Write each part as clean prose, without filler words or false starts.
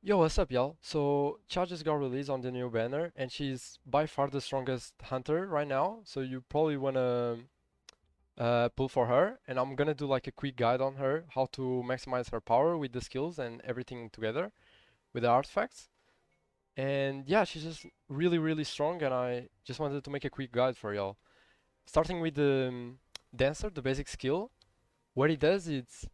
Yo, what's up, y'all? So, Cha just got released on the new banner, and she's by far the strongest hunter right now. So you probably wanna pull for her, and I'm gonna do like a quick guide on her, how to maximize her power with the skills and everything together with the artifacts. And yeah, she's just really, really strong, and I just wanted to make a quick guide for y'all. Starting with the Dancer, the basic skill. What it does is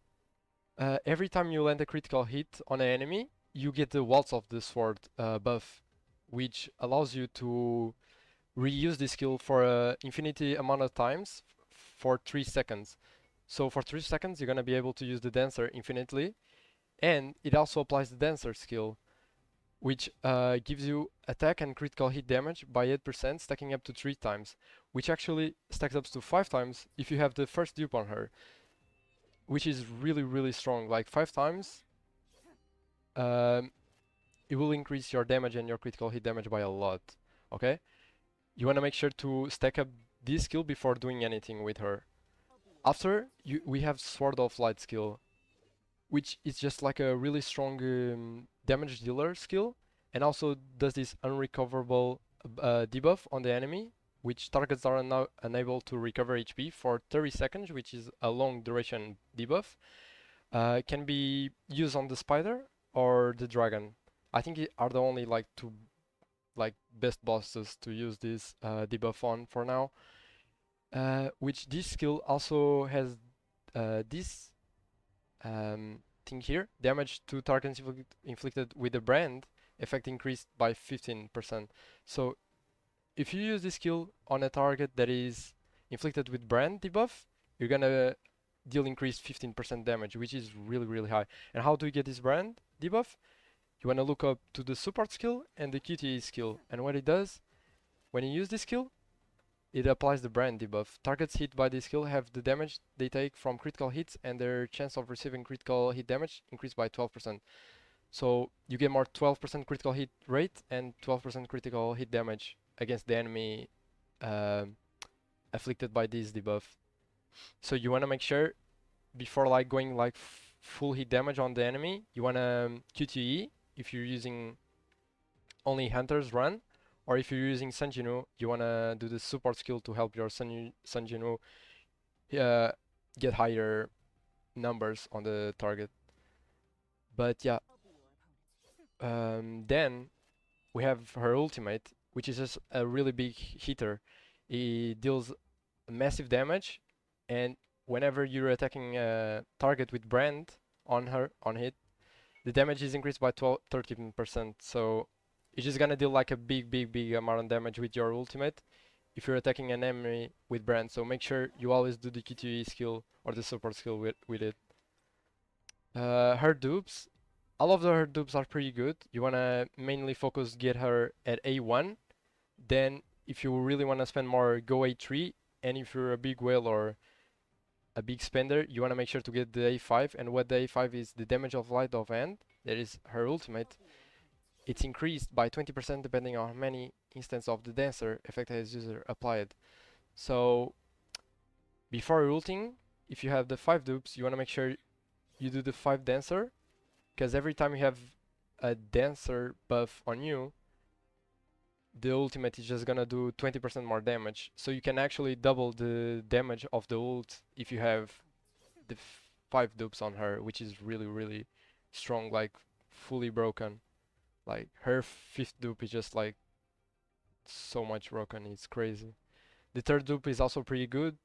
every time you land a critical hit on an enemy, you get the Waltz of the Sword buff, which allows you to reuse this skill for an infinity amount of times for 3 seconds. So for 3 seconds, you're gonna be able to use the Dancer infinitely, and it also applies the Dancer skill, which gives you attack and critical hit damage by 8%, stacking up to 3 times, which actually stacks up to 5 times if you have the first dupe on her, which is really, really strong. Like 5 times, um, it will increase your damage and your critical hit damage by a lot. Okay? You want to make sure to stack up this skill before doing anything with her. After, we have Sword of Light skill, which is just like a really strong damage dealer skill, and also does this unrecoverable debuff on the enemy, which targets are now unable to recover HP for 30 seconds, which is a long duration debuff. Can be used on the spider or the dragon. I think it are the only like two like best bosses to use this debuff on for now. Which this skill also has this thing here, damage to targets inflicted with the brand effect increased by 15%. So if you use this skill on a target that is inflicted with brand debuff, you're gonna deal increased 15% damage, which is really, really high. And how do you get this brand debuff? You wanna look up to the support skill and the QTE skill. And what it does, when you use this skill, it applies the brand debuff. Targets hit by this skill have the damage they take from critical hits and their chance of receiving critical hit damage increased by 12%. So you get more 12% critical hit rate and 12% critical hit damage against the enemy um afflicted by this debuff. So you want to make sure before like going like full hit damage on the enemy, you want to QTE if you're using only Hunter's Run, or if you're using Sanjinu, you want to do the support skill to help your Sanjinu uh, get higher numbers on the target. But yeah, then we have her ultimate, which is just a really big hitter. It deals massive damage, and whenever you're attacking a target with brand on hit, the damage is increased by 13%. So it's just gonna deal like a big amount of damage with your ultimate if you're attacking an enemy with brand. So make sure you always do the QTE skill or the support skill with it. Her dupes, all of her dupes are pretty good. You wanna mainly focus get her at A1. Then if you really wanna spend more, go A3. And if you're a big whale or a big spender, you wanna make sure to get the A5. And what the A5 is, the damage of light of hand. That is her ultimate. It's increased by 20% depending on how many instances of the dancer effect has user applied. So before ulting, if you have the 5 dupes, you wanna make sure you do the 5 dancer, because every time you have a dancer buff on you, the ultimate is just gonna do 20% more damage. So you can actually double the damage of the ult if you have the 5 dupes on her, which is really, really strong, like fully broken. Like her 5th dupe is just like so much broken, it's crazy. The third dupe is also pretty good.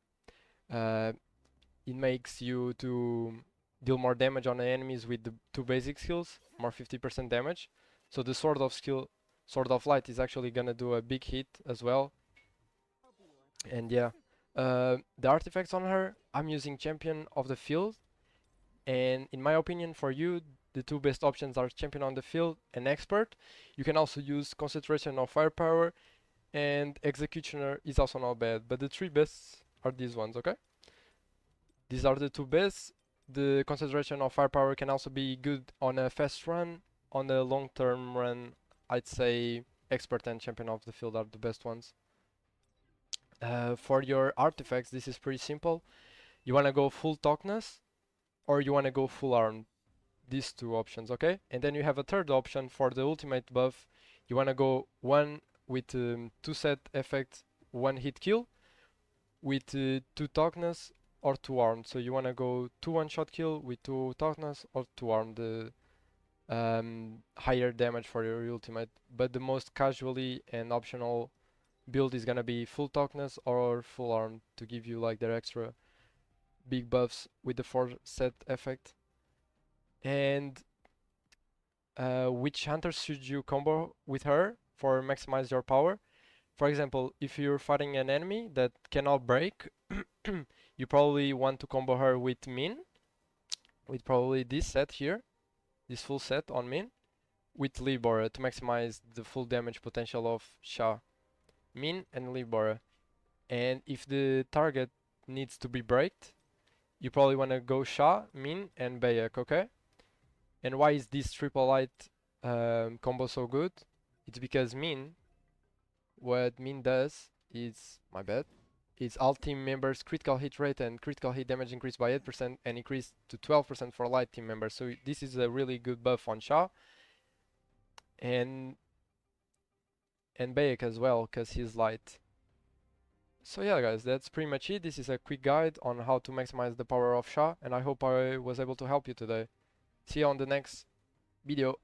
Uh, it makes you to deal more damage on the enemies with the two basic skills, more 50% damage. So the Sword of Light is actually gonna do a big hit as well. And yeah, the artifacts on her, I'm using Champion of the Field, and in my opinion, for you, the two best options are Champion on the Field and Expert. You can also use Concentration of Firepower, and Executioner is also not bad, but the three best are these ones, okay? These are the two best. The concentration of firepower can also be good on a fast run. On a long-term run, I'd say expert and champion of the field are the best ones. For your artifacts, this is pretty simple. You want to go full toughness or you want to go full arm. these two options, okay? And then you have a third option for the ultimate buff. You want to go one with two set effects, one hit kill with two toughness or two armed. So you want to go two one-shot kill with two toughness or two armed, higher damage for your ultimate. But the most casually and optional build is gonna be full toughness or full armed to give you like their extra big buffs with the 4 set effect. And which hunters should you combo with her for maximize your power? For example, if you're fighting an enemy that cannot break, you probably want to combo her with Min, with probably this set here, this full set on Min, with Libora to maximize the full damage potential of Sha. Min and Libora. And if the target needs to be braked, you probably want to go Sha, Min, and Bayek, okay? And why is this triple light combo so good? It's because Min, what Min does is, my bad, is all team members critical hit rate and critical hit damage increased by 8% and increased to 12% for light team members. So this is a really good buff on Sha. And Bayek as well, because he's light. So yeah guys, that's pretty much it. This is a quick guide on how to maximize the power of Sha, and I hope I was able to help you today. See you on the next video.